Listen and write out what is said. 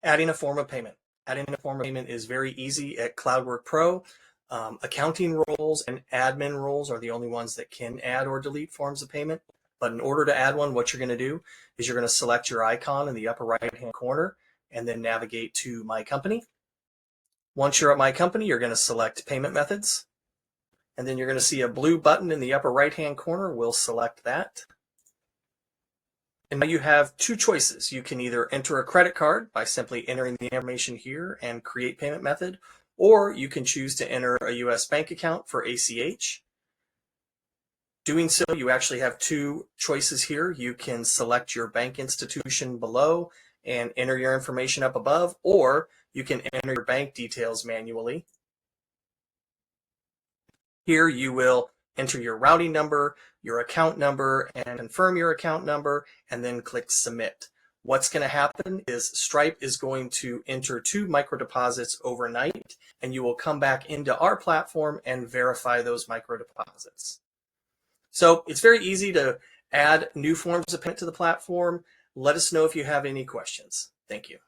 Adding a form of payment. Adding a form of payment is very easy at Cloudwork Pro. Accounting roles and admin roles are the only ones that can add or delete forms of payment. But in order to add one, what you're going to do is you're going to select your icon in the upper right-hand corner and then navigate to My Company. Once you're at My Company, you're going to select Payment Methods. And then you're going to see a blue button in the upper right-hand corner. We'll select that. And now you have two choices. You can either enter a credit card by simply entering the information here and create payment method, or you can choose to enter a US bank account for ACH. Doing so, you actually have two choices here. You can select your bank institution below and enter your information up above, or you can enter your bank details manually. Here you will enter your routing number, your account number, and confirm your account number, and then click Submit. What's going to happen is Stripe is going to enter 2 micro deposits overnight, and you will come back into our platform and verify those micro deposits. So it's very easy to add new forms of payment to the platform. Let us know if you have any questions. Thank you.